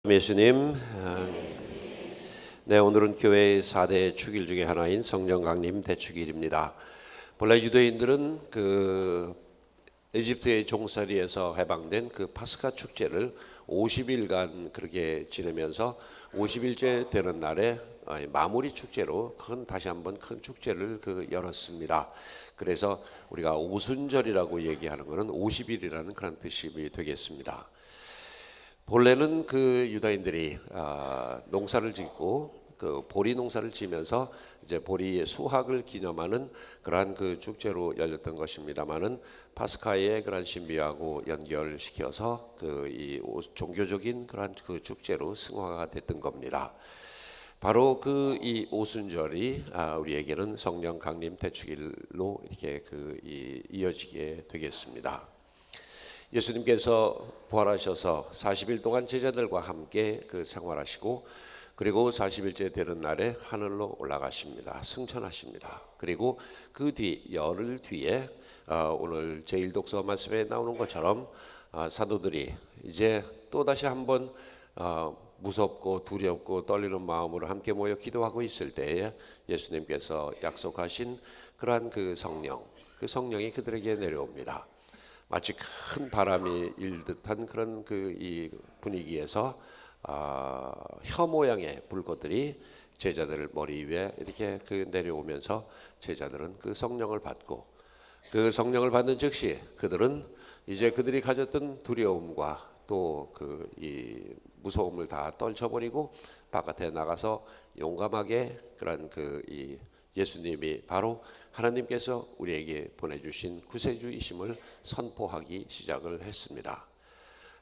예수님, 네, 오늘은 교회의 4대 축일 중에 하나인 성령 강림 대축일입니다. 본래 유대인들은 에집트의 종살이에서 해방된 그 파스카 축제를 50일간 그렇게 지내면서 50일째 되는 날에 마무리 축제로 다시 한번 큰 축제를 열었습니다. 그래서 우리가 오순절이라고 얘기하는 것은 50일이라는 그런 뜻이 되겠습니다. 본래는 유다인들이 농사를 짓고 보리 농사를 지면서 이제 보리의 수확을 기념하는 그러한 축제로 열렸던 것입니다만은 파스카의 그런 신비하고 연결시켜서 이 종교적인 그러한 축제로 승화가 됐던 겁니다. 바로 이 오순절이 우리에게는 성령 강림 대축일로 이렇게 이어지게 되겠습니다. 예수님께서 부활하셔서 40일 동안 제자들과 함께 생활하시고 그리고 40일째 되는 날에 하늘로 올라가십니다. 승천하십니다. 그리고 그 뒤 열흘 뒤에 오늘 제1독서 말씀에 나오는 것처럼 사도들이 이제 또다시 한번 무섭고 두렵고 떨리는 마음으로 함께 모여 기도하고 있을 때에 예수님께서 약속하신 그러한 성령이 그들에게 내려옵니다. 마치 큰 바람이 일 듯한 그런 이 분위기에서 혀 모양의 불꽃들이 제자들 머리 위에 이렇게 내려오면서 제자들은 성령을 받고 성령을 받는 즉시 그들은 이제 그들이 가졌던 두려움과 또 이 무서움을 다 떨쳐버리고 바깥에 나가서 용감하게 그런 이 예수님이 바로 하나님께서 우리에게 보내주신 구세주이심을 선포하기 시작을 했습니다.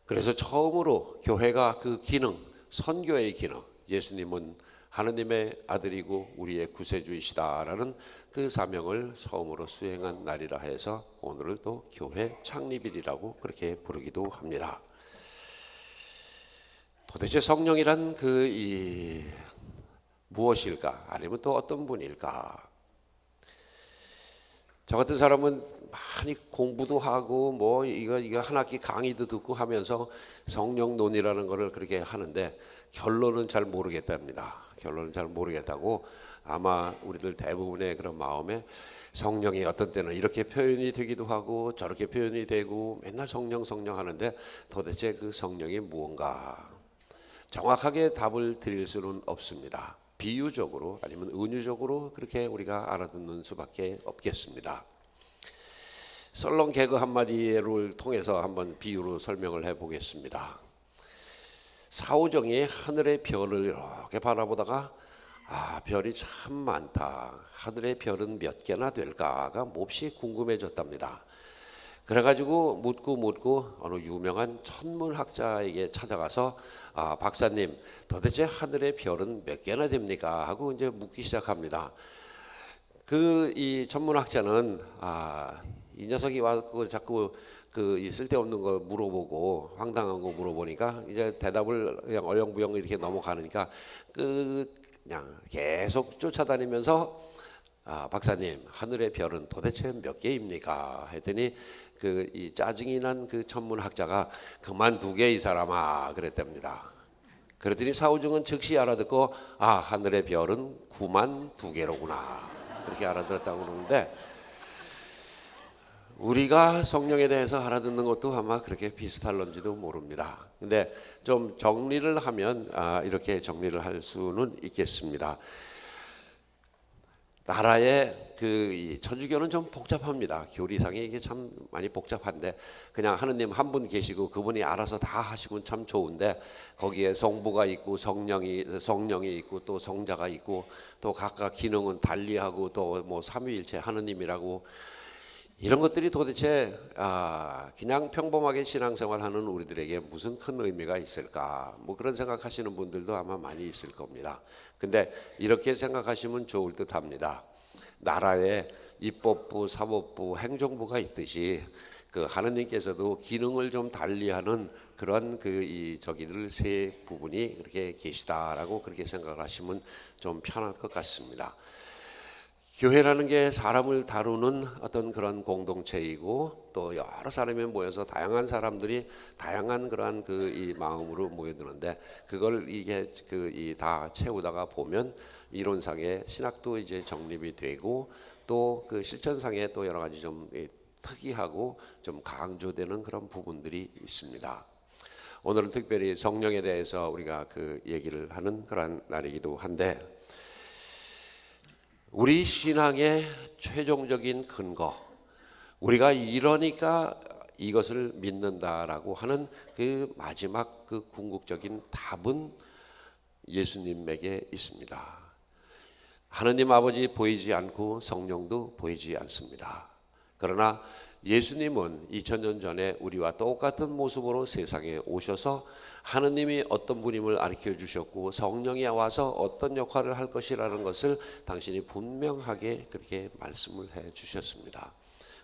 그래서 처음으로 교회가 기능, 선교의 기능, 예수님은 하나님의 아들이고 우리의 구세주이시다라는 사명을 처음으로 수행한 날이라 해서 오늘을 또 교회 창립일이라고 그렇게 부르기도 합니다. 도대체 성령이란 이 무엇일까? 아니면 또 어떤 분일까? 저 같은 사람은 많이 공부도 하고 이거 한 학기 강의도 듣고 하면서 성령론이라는 것을 그렇게 하는데 결론은 잘 모르겠답니다. 결론은 잘 모르겠다고 아마 우리들 대부분의 그런 마음에 성령이 어떤 때는 이렇게 표현이 되기도 하고 저렇게 표현이 되고 맨날 성령 하는데 도대체 성령이 무언가 정확하게 답을 드릴 수는 없습니다. 비유적으로 아니면 은유적으로 그렇게 우리가 알아듣는 수밖에 없겠습니다. 썰렁 개그 한마디를 통해서 한번 비유로 설명을 해보겠습니다. 사오정이 하늘의 별을 이렇게 바라보다가 별이 참 많다. 하늘의 별은 몇 개나 될까가 몹시 궁금해졌답니다. 그래가지고 묻고 어느 유명한 천문학자에게 찾아가서 박사님 도대체 하늘의 별은 몇 개나 됩니까? 하고 이제 묻기 시작합니다. 이 천문학자는 이 녀석이 와서 자꾸 이 쓸데없는 거 물어보고 황당한 거 물어보니까 이제 대답을 그냥 얼렁부영 이렇게 넘어가니까 그냥 계속 쫓아다니면서 박사님 하늘의 별은 도대체 몇 개입니까? 했더니 이 짜증이 난 천문학자가 그만두게 이 사람아 그랬답니다. 그랬더니 사오정은 즉시 알아듣고 하늘의 별은 9만 2개로구나 그렇게 알아들었다고 그러는데 우리가 성령에 대해서 알아듣는 것도 아마 그렇게 비슷할런지도 모릅니다. 근데 좀 정리를 하면 이렇게 정리를 할 수는 있겠습니다. 나라의 이 천주교는 좀 복잡합니다. 교리상에 이게 참 많이 복잡한데 그냥 하느님 한 분 계시고 그분이 알아서 다 하시면 참 좋은데 거기에 성부가 있고 성령이 있고 또 성자가 있고 또 각각 기능은 달리하고 또 삼위일체 하느님이라고 이런 것들이 도대체 그냥 평범하게 신앙생활하는 우리들에게 무슨 큰 의미가 있을까? 그런 생각하시는 분들도 아마 많이 있을 겁니다. 근데 이렇게 생각하시면 좋을 듯합니다. 나라에 입법부, 사법부, 행정부가 있듯이 하느님께서도 기능을 좀 달리하는 그런 저기들 세 부분이 그렇게 계시다라고 그렇게 생각하시면 좀 편할 것 같습니다. 교회라는 게 사람을 다루는 어떤 그런 공동체이고 또 여러 사람이 모여서 다양한 사람들이 다양한 그러한 그 이 마음으로 모여드는데 그걸 이게 그 이 다 채우다가 보면 이론상의 신학도 이제 정립이 되고 또 그 실천상에 또 여러 가지 좀 특이하고 좀 강조되는 그런 부분들이 있습니다. 오늘은 특별히 성령에 대해서 우리가 그 얘기를 하는 그런 날이기도 한데 우리 신앙의 최종적인 근거, 우리가 이러니까 이것을 믿는다라고 하는 그 마지막 그 궁극적인 답은 예수님에게 있습니다. 하느님 아버지 보이지 않고 성령도 보이지 않습니다. 그러나 예수님은 2000년 전에 우리와 똑같은 모습으로 세상에 오셔서 하느님이 어떤 분임을 가르쳐 주셨고 성령이 와서 어떤 역할을 할 것이라는 것을 당신이 분명하게 그렇게 말씀을 해 주셨습니다.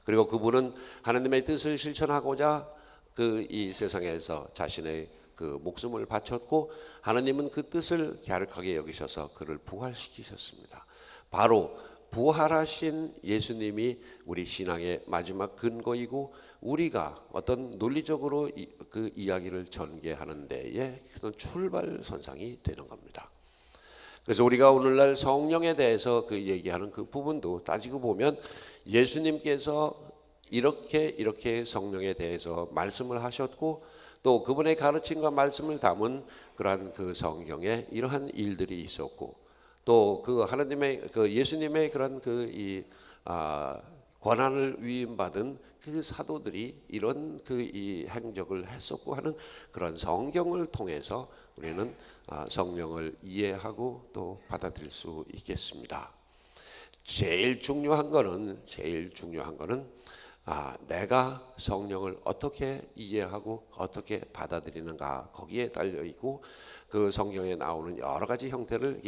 그리고 그분은 하느님의 뜻을 실천하고자 그 이 세상에서 자신의 그 목숨을 바쳤고 하느님은 그 뜻을 갸륵하게 여기셔서 그를 부활시키셨습니다. 바로 부활하신 예수님이 우리 신앙의 마지막 근거이고 우리가 어떤 논리적으로 그 이야기를 전개하는 데에 그런 출발선상이 되는 겁니다. 그래서 우리가 오늘날 성령에 대해서 그 얘기하는 그 부분도 따지고 보면 예수님께서 이렇게 성령에 대해서 말씀을 하셨고 또 그분의 가르침과 말씀을 담은 그러한 그 성경에 이러한 일들이 있었고 또 그 하나님의 그 예수님의 그런 그 권한을 위임받은 그 사도들이 이런 그 이 행적을 했었고 하는 그런 성경을 통해서 우리는 성령을 이해하고 또 받아들일 수 있겠습니다. 제일 중요한 거는 내가 성령을 어떻게 이해하고 어떻게 받아들이는가 거기에 달려 있고 그 성경에 나오는 여러 가지 형태를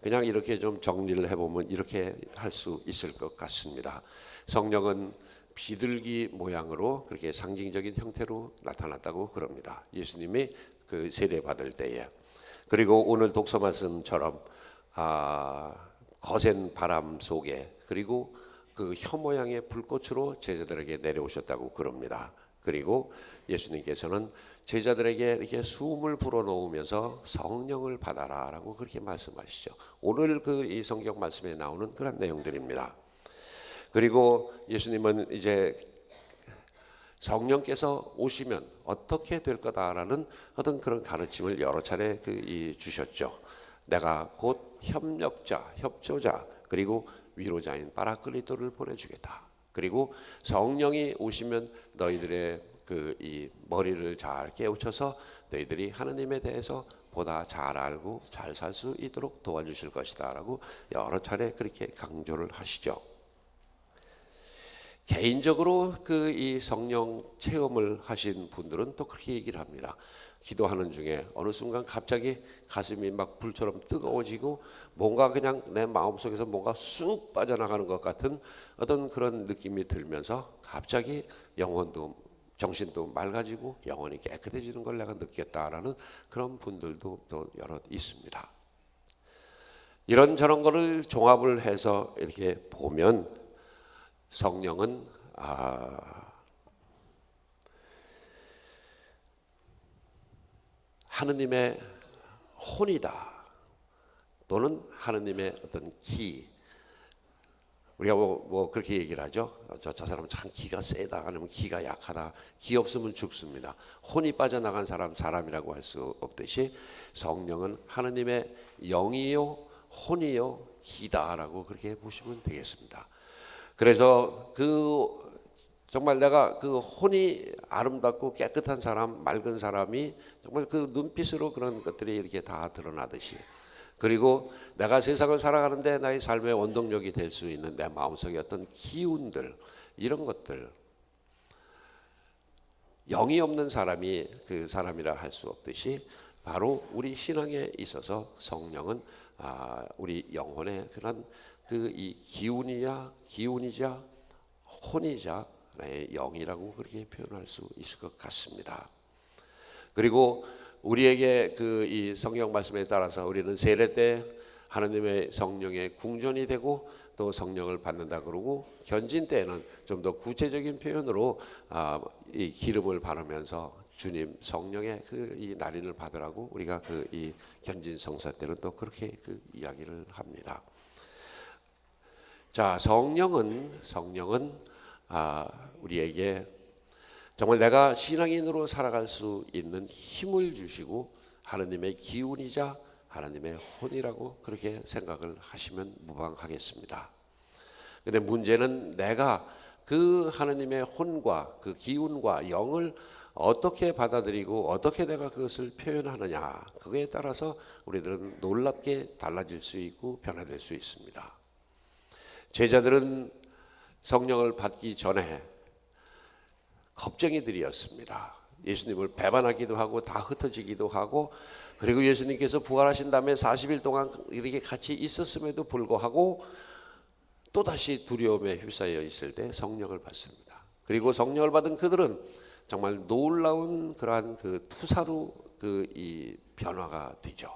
그냥 이렇게 좀 정리를 해보면 이렇게 할 수 있을 것 같습니다. 성령은 비둘기 모양으로 그렇게 상징적인 형태로 나타났다고 그럽니다. 예수님이 그 세례 받을 때에. 그리고 오늘 독서 말씀처럼 거센 바람 속에 그리고 그 혀 모양의 불꽃으로 제자들에게 내려오셨다고 그럽니다. 그리고 예수님께서는 제자들에게 이렇게 숨을 불어넣으면서 성령을 받아라라고 그렇게 말씀하시죠. 오늘 그 이 성경 말씀에 나오는 그런 내용들입니다. 그리고 예수님은 이제 성령께서 오시면 어떻게 될 거다라는 어떤 그런 가르침을 여러 차례 주셨죠. 내가 곧 협력자, 협조자 그리고 위로자인 바라클리토를 보내주겠다. 그리고 성령이 오시면 너희들의 그 이 머리를 잘 깨우쳐서 너희들이 하느님에 대해서 보다 잘 알고 잘 살 수 있도록 도와주실 것이다라고 여러 차례 그렇게 강조를 하시죠. 개인적으로 그 이 성령 체험을 하신 분들은 또 그렇게 얘기를 합니다. 기도하는 중에 어느 순간 갑자기 가슴이 막 불처럼 뜨거워지고 뭔가 그냥 내 마음속에서 뭔가 쑥 빠져나가는 것 같은 어떤 그런 느낌이 들면서 갑자기 영혼도 정신도 맑아지고 영혼이 깨끗해지는 걸 내가 느꼈다라는 그런 분들도 또 여러 있습니다. 이런저런 거를 종합을 해서 이렇게 보면 성령은 하느님의 혼이다 또는 하느님의 어떤 기. 우리가 뭐 그렇게 얘기를 하죠. 저 사람은 참 기가 세다 아니면 기가 약하다. 기 없으면 죽습니다. 혼이 빠져나간 사람이라고 할 수 없듯이 성령은 하느님의 영이요 혼이요 기다라고 그렇게 보시면 되겠습니다. 그래서 정말 내가 그 혼이 아름답고 깨끗한 사람, 맑은 사람이 정말 그 눈빛으로 그런 것들이 이렇게 다 드러나듯이 그리고 내가 세상을 살아가는데 나의 삶의 원동력이 될 수 있는 내 마음속의 어떤 기운들 이런 것들 영이 없는 사람이 그 사람이라 할 수 없듯이 바로 우리 신앙에 있어서 성령은 우리 영혼의 그런 그 이 기운이자 혼이자 나의 영이라고 그렇게 표현할 수 있을 것 같습니다. 그리고 우리에게 그 이 성경 말씀에 따라서 우리는 세례 때 하나님의 성령의 궁전이 되고 또 성령을 받는다 그러고, 현진 때에는 좀 더 구체적인 표현으로 이 기름을 바르면서 주님 성령의 그 이 날인을 받으라고 우리가 그 이 현진 성사 때는 또 그렇게 그 이야기를 합니다. 자, 성령은 우리에게 정말 내가 신앙인으로 살아갈 수 있는 힘을 주시고 하나님의 기운이자 하나님의 혼이라고 그렇게 생각을 하시면 무방하겠습니다. 근데 문제는 내가 그 하나님의 혼과 그 기운과 영을 어떻게 받아들이고 어떻게 내가 그것을 표현하느냐, 그거에 따라서 우리들은 놀랍게 달라질 수 있고 변화될 수 있습니다. 제자들은 성령을 받기 전에 겁쟁이들이었습니다. 예수님을 배반하기도 하고 다 흩어지기도 하고, 그리고 예수님께서 부활하신 다음에 40일 동안 이렇게 같이 있었음에도 불구하고 또다시 두려움에 휩싸여 있을 때 성령을 받습니다. 그리고 성령을 받은 그들은 정말 놀라운 그러한 그 투사로 그 이 변화가 되죠.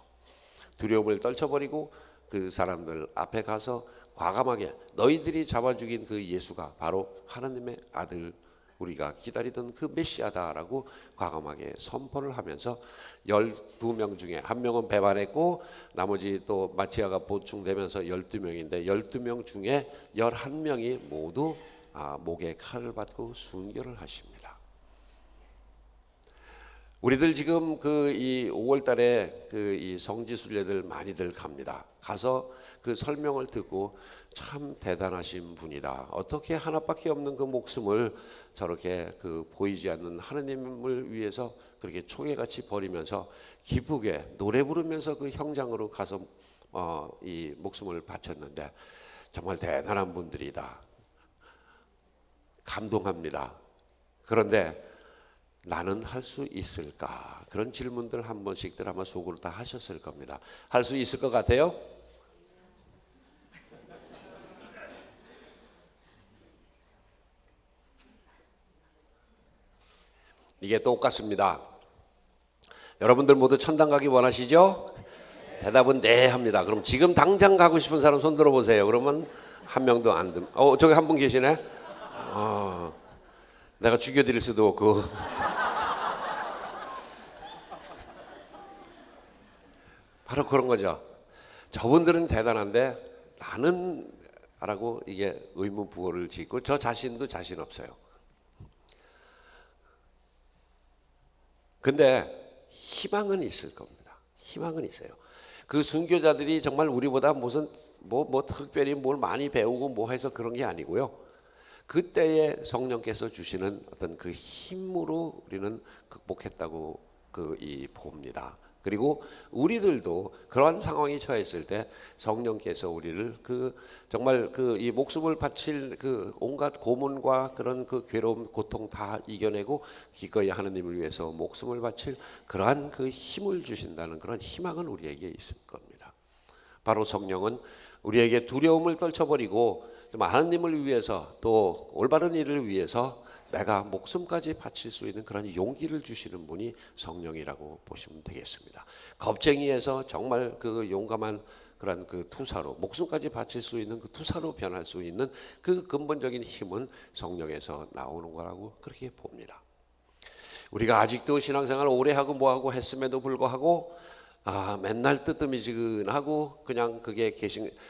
두려움을 떨쳐버리고 그 사람들 앞에 가서 과감하게 너희들이 잡아 죽인 그 예수가 바로 하나님의 아들, 우리가 기다리던 그 메시아다라고 과감하게 선포를 하면서 12명 중에 한 명은 배반했고 나머지 또 마티아가 보충되면서 12명인데 12명 중에 11명이 모두 목에 칼을 받고 순교를 하십니다. 우리들 지금 그 이 5월 달에 그 이 성지 순례들 많이들 갑니다. 가서 그 설명을 듣고 참 대단하신 분이다. 어떻게 하나밖에 없는 그 목숨을 저렇게 그 보이지 않는 하나님을 위해서 그렇게 초계같이 버리면서 기쁘게 노래 부르면서 그 형장으로 가서 이 목숨을 바쳤는데 정말 대단한 분들이다. 감동합니다. 그런데 나는 할 수 있을까? 그런 질문들 한 번씩들 아마 속으로 다 하셨을 겁니다. 할 수 있을 것 같아요? 이게 똑같습니다. 여러분들 모두 천당 가기 원하시죠? 대답은 네 합니다. 그럼 지금 당장 가고 싶은 사람 손 들어보세요. 그러면 한 명도 안 듭니다. 저기 한 분 계시네? 내가 죽여드릴 수도 없고. 바로 그런 거죠. 저분들은 대단한데 나는 라고 이게 의문부호를 짓고 저 자신도 자신 없어요. 근데 희망은 있을 겁니다. 희망은 있어요. 그 순교자들이 정말 우리보다 무슨 뭐 특별히 뭘 많이 배우고 뭐 해서 그런 게 아니고요. 그때에 성령께서 주시는 어떤 그 힘으로 우리는 극복했다고 봅니다. 그리고 우리들도 그러한 상황에 처했을 때 성령께서 우리를 정말 이 목숨을 바칠 그 온갖 고문과 그런 그 괴로움, 고통 다 이겨내고 기꺼이 하나님을 위해서 목숨을 바칠 그러한 그 힘을 주신다는 그런 희망은 우리에게 있을 겁니다. 바로 성령은 우리에게 두려움을 떨쳐버리고 하나님을 위해서 또 올바른 일을 위해서 내가 목숨까지 바칠 수 있는 그런 용기를 주시는 분이 성령이라고 보시면 되겠습니다. 겁쟁이에서 정말 그 용감한 그런 그 투사로 목숨까지 바칠 수 있는 그 투사로 변할 수 있는 그 근본적인 힘은 성령에서 나오는 거라고 그렇게 봅니다. 우리가 아직도 신앙생활 오래 하고 뭐하고 했음에도 불구하고 맨날 뜨뜻미지근하고 그냥 그게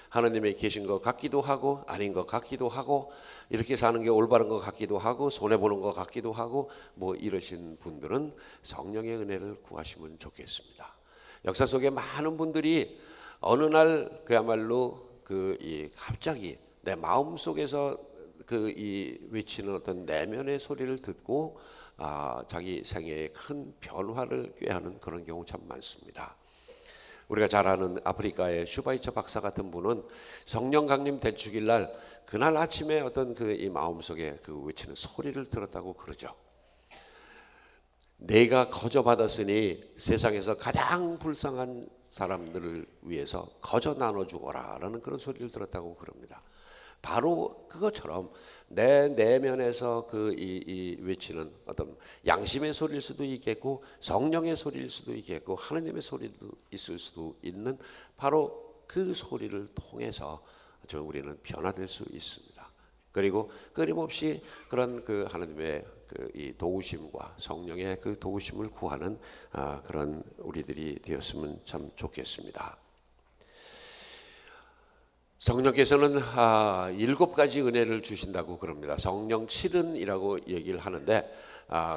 하나님의 계신 것 같기도 하고 아닌 것 같기도 하고 이렇게 사는 게 올바른 것 같기도 하고 손해보는 것 같기도 하고 뭐 이러신 분들은 성령의 은혜를 구하시면 좋겠습니다. 역사 속에 많은 분들이 어느 날 그야말로 갑자기 내 마음 속에서 외치는 어떤 내면의 소리를 듣고 자기 생애에 큰 변화를 꾀하는 그런 경우 참 많습니다. 우리가 잘 아는 아프리카의 슈바이처 박사 같은 분은 성령 강림 대축일 날 그날 아침에 어떤 이 마음속에 외치는 소리를 들었다고 그러죠. 내가 거저 받았으니 세상에서 가장 불쌍한 사람들을 위해서 거저 나눠 주거라 라는 그런 소리를 들었다고 그럽니다. 바로 그것처럼 내 내면에서 외치는 어떤 양심의 소리일 수도 있겠고 성령의 소리일 수도 있겠고 하나님의 소리도 있을 수도 있는 바로 그 소리를 통해서 우리는 변화될 수 있습니다. 그리고 끊임없이 그런 그 하나님의 그 이 도우심과 성령의 그 도우심을 구하는 그런 우리들이 되었으면 참 좋겠습니다. 성령께서는 7가지 은혜를 주신다고 그럽니다. 성령 7은이라고 얘기를 하는데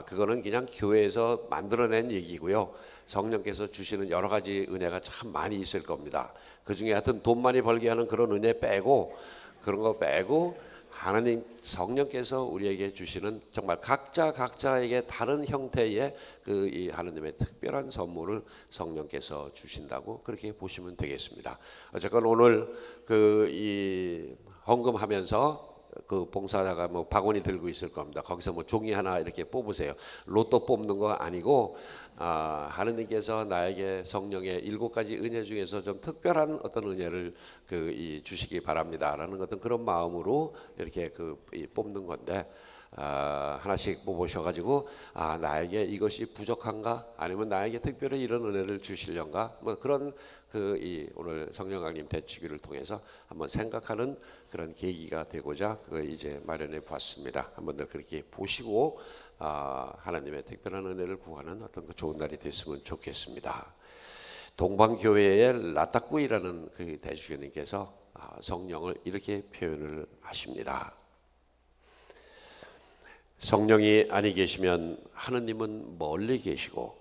그거는 그냥 교회에서 만들어낸 얘기고요. 성령께서 주시는 여러 가지 은혜가 참 많이 있을 겁니다. 그 중에 하여튼 돈 많이 벌게 하는 그런 은혜 빼고, 그런 거 빼고 하나님 성령께서 우리에게 주시는 정말 각자에게 다른 형태의 그 이 하나님의 특별한 선물을 성령께서 주신다고 그렇게 보시면 되겠습니다. 어쨌건 오늘 그 이 헌금하면서 그 봉사자가 뭐 바구니 들고 있을 겁니다. 거기서 뭐 종이 하나 이렇게 뽑으세요. 로또 뽑는 거 아니고 하느님께서 나에게 성령의 7가지 은혜 중에서 좀 특별한 어떤 은혜를 주시기 바랍니다라는 어떤 그런 마음으로 이렇게 뽑는 건데 하나씩 뽑으셔가지고 나에게 이것이 부족한가 아니면 나에게 특별히 이런 은혜를 주시려는가 뭐 그런 오늘 성령 강림 대치기를 통해서 한번 생각하는 그런 계기가 되고자 이제 마련해 보았습니다. 한번들 그렇게 보시고 하나님의 특별한 은혜를 구하는 어떤 그 좋은 날이 됐으면 좋겠습니다. 동방교회의 라따꾸이라는 그 대주교님께서 성령을 이렇게 표현을 하십니다. 성령이 아니 계시면 하느님은 멀리 계시고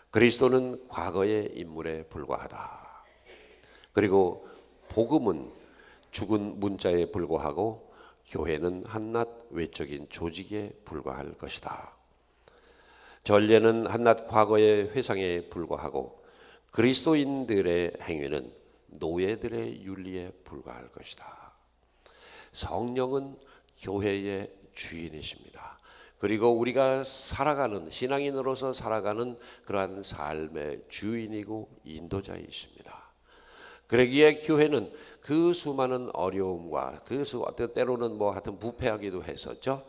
그리스도는 과거의 인물에 불과하다. 그리고 복음은 죽은 문자에 불과하고 교회는 한낱 외적인 조직에 불과할 것이다. 전례는 한낱 과거의 회상에 불과하고 그리스도인들의 행위는 노예들의 윤리에 불과할 것이다. 성령은 교회의 주인이십니다. 그리고 우리가 살아가는 신앙인으로서 살아가는 그러한 삶의 주인이고 인도자이십니다. 그러기에 교회는 그 수많은 어려움과 어떤 때로는 뭐 하여튼 부패하기도 했었죠.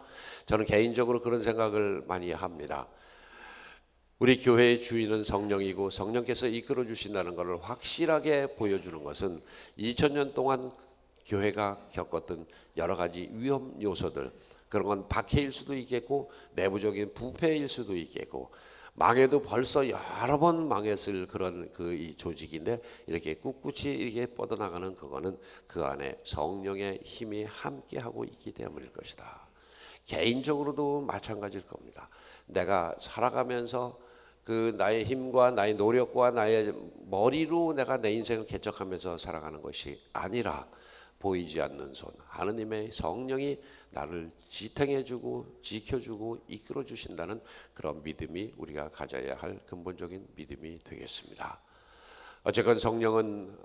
저는 개인적으로 그런 생각을 많이 합니다. 우리 교회의 주인은 성령이고 성령께서 이끌어 주신다는 것을 확실하게 보여주는 것은 2000년 동안 교회가 겪었던 여러 가지 위험 요소들, 그런 건 박해일 수도 있겠고 내부적인 부패일 수도 있겠고 망해도 벌써 여러 번 망했을 그런 이 조직인데 이렇게 꿋꿋이 이렇게 뻗어나가는 그거는 그 안에 성령의 힘이 함께하고 있기 때문일 것이다. 개인적으로도 마찬가지일 겁니다. 내가 살아가면서 나의 힘과 나의 노력과 나의 머리로 내가 내 인생을 개척하면서 살아가는 것이 아니라 보이지 않는 손 하느님의 성령이 나를 지탱해주고 지켜주고 이끌어주신다는 그런 믿음이 우리가 가져야 할 근본적인 믿음이 되겠습니다. 어쨌건 성령은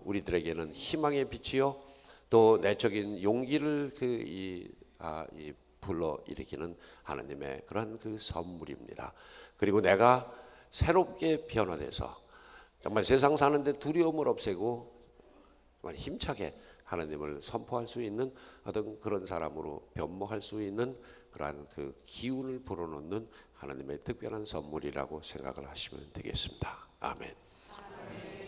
우리들에게는 희망의 빛이요 또 내적인 용기를 불러일으키는 하나님의 그러한 선물입니다. 그리고 내가 새롭게 변화돼서 정말 세상 사는데 두려움을 없애고 정말 힘차게 하나님을 선포할 수 있는 어떤 그런 사람으로 변모할 수 있는 그러한 기운을 불어넣는 하나님의 특별한 선물이라고 생각을 하시면 되겠습니다. 아멘.